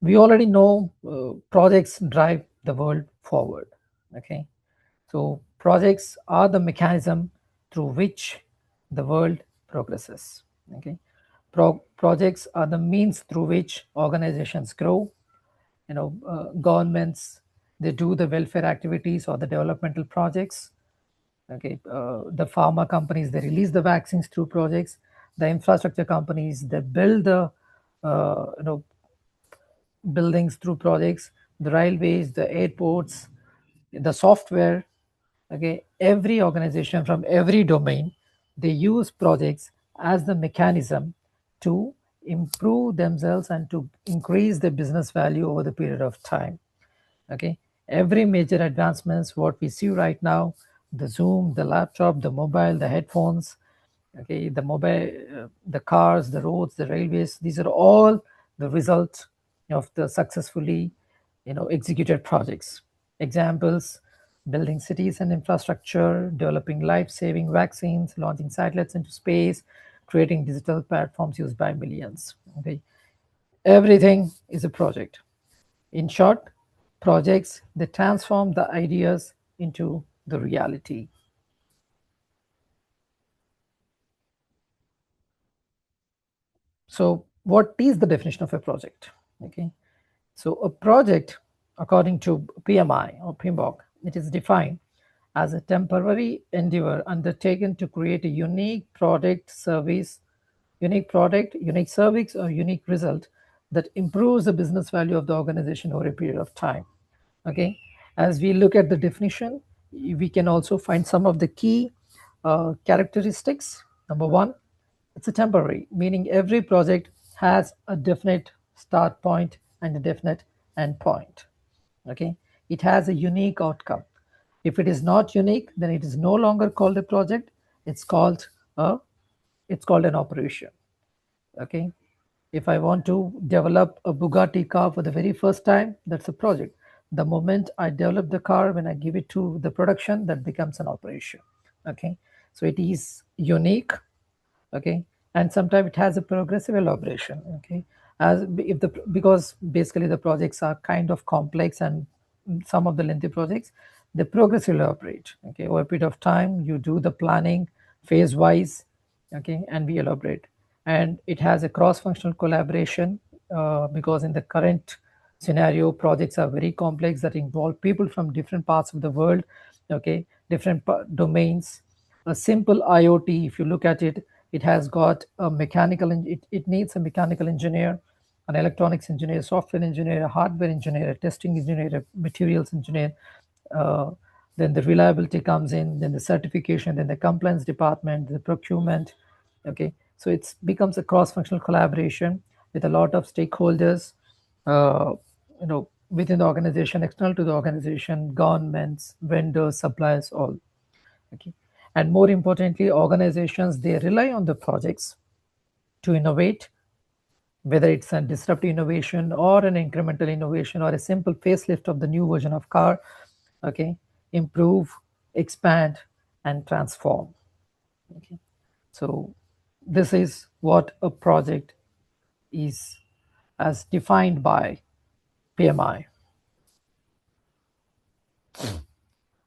we already know projects drive the world forward. Okay, so projects are the mechanism through which the world progresses. Okay, projects are the means through which organizations grow. Governments, they do the welfare activities or the developmental projects. Okay, the pharma companies, they release the vaccines through projects. The infrastructure companies, they build the uh, you know buildings through projects. The railways, the airports, the software. Okay, every organization from every domain, they use projects as the mechanism to improve themselves and to increase the business value over the period of time. Okay, every major advancements what we see right now, the Zoom, the laptop, the mobile, the headphones, okay, the mobile, the cars, the roads, the railways, these are all the result of the successfully executed projects. Examples: building cities and infrastructure, developing life-saving vaccines, launching satellites into space, creating digital platforms used by millions. Okay, everything is a project. In short, projects, they transform the ideas into the reality. So what is the definition of a project? Okay, so a project, according to PMI or PMBOK, it is defined as a temporary endeavor undertaken to create a unique product, service, unique service, or unique result that improves the business value of the organization over a period of time. Okay, as we look at the definition, we can also find some of the key characteristics. Number one, it's a temporary, meaning every project has a definite start point and a definite end point. Okay, it has a unique outcome. If it is not unique, then it is no longer called a project. It's called a it's called an operation. Okay, if I want to develop a Bugatti car for the very first time, that's a project. The moment I develop the car, when I give it to the production, that becomes an operation. Okay, so it is unique. Okay, and sometimes it has a progressive elaboration. Okay, as if the because basically the projects are kind of complex, and some of the lengthy projects, they progressively elaborate. Okay, over a period of time, you do the planning phase wise. Okay, and we elaborate, and it has a cross-functional collaboration, because in the current scenario, projects are very complex that involve people from different parts of the world. Okay, different domains. A simple IoT, if you look at it, it has got a mechanical, it needs a mechanical engineer, an electronics engineer, software engineer, a hardware engineer, a testing engineer, a materials engineer. uh, then the reliability comes in, then the certification, then the compliance department, the procurement. Okay, so it becomes a cross-functional collaboration with a lot of stakeholders, uh, within the organization, external to the organization, governments, vendors, suppliers, all. Okay, and more importantly, organizations, they rely on the projects to innovate, whether it's a disruptive innovation or an incremental innovation or a simple facelift of the new version of car. Okay, improve, expand, and transform. Okay, so this is what a project is as defined by PMI.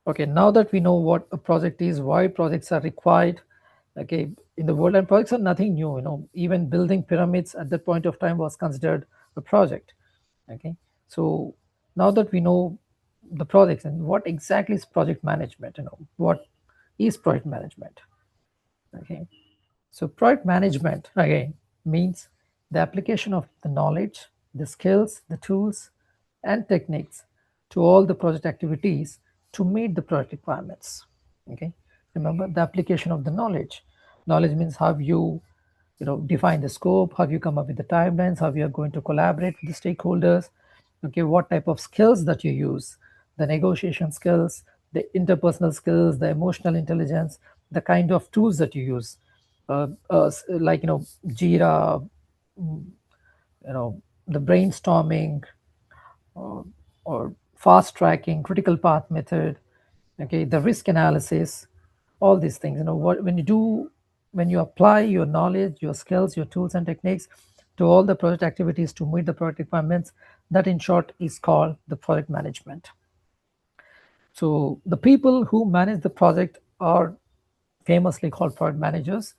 Okay, now that we know what a project is, why projects are required, okay, in the world, and projects are nothing new. Even building pyramids at that point of time was considered a project. Okay, so now that we know the projects and what exactly is project management, what is project management? Okay, so project management again means the application of the knowledge, the skills, the tools, and techniques to all the project activities to meet the project requirements. Okay, remember the application of the knowledge. Knowledge means how you define the scope, how you come up with the timelines, how you are going to collaborate with the stakeholders. Okay, what type of skills that you use, the negotiation skills, the interpersonal skills, the emotional intelligence, the kind of tools that you use, like Jira, the brainstorming, or fast tracking, critical path method. Okay, the risk analysis, all these things. When you apply your knowledge, your skills, your tools and techniques to all the project activities to meet the project requirements, That in short is called the project management. So the people who manage the project are famously called project managers.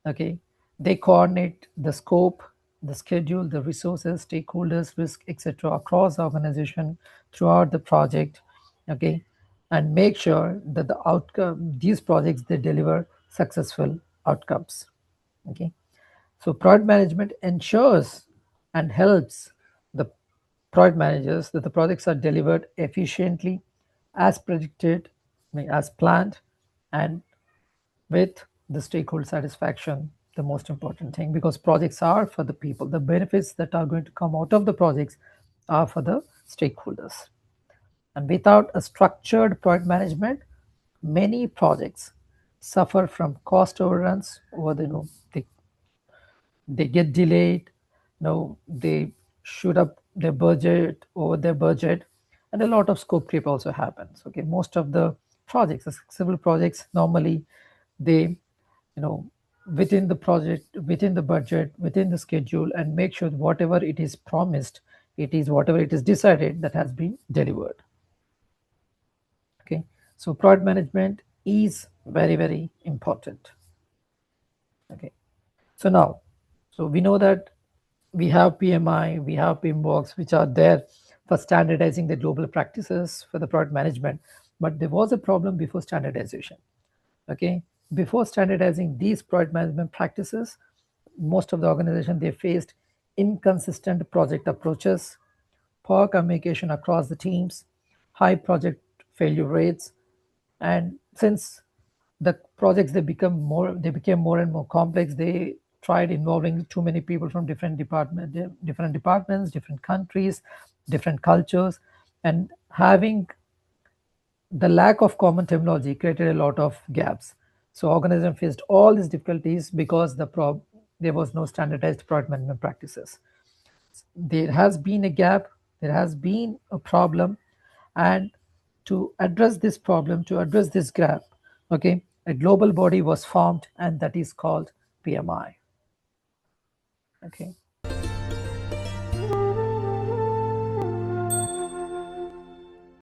Okay, they coordinate the scope, the schedule, the resources, stakeholders, risk, etc. across the organization throughout the project. Okay, and make sure that the outcome, these projects, they deliver successful outcomes. Okay, so project management ensures and helps the project managers that the projects are delivered efficiently, as predicted, as planned, and with the stakeholder satisfaction, the most important thing, because projects are for the people. The benefits that are going to come out of the projects are for the stakeholders. And without a structured project management, many projects suffer from cost overruns, or they get delayed. They shoot up their budget over their budget, and a lot of scope creep also happens. Okay, most of the projects, the civil projects, normally they, within the project, within the budget, within the schedule, and make sure whatever it is promised, it is whatever it is decided, that has been delivered. Okay, so project management is very, very important. Okay, so now, so we know that we have PMI, we have PMBOKs, which are there for standardizing the global practices for the product management. But there was a problem before standardization. Okay, before standardizing these product management practices, most of the organization, they faced inconsistent project approaches, poor communication across the teams, high project failure rates, and since the projects, they became more and more complex, they tried involving too many people from different departments, different countries, different cultures, and having the lack of common terminology created a lot of gaps. So organization faced all these difficulties because there was no standardized product management practices. There has been a gap, there has been a problem, and to address this problem, to address this gap, okay, a global body was formed, and that is called PMI. Okay,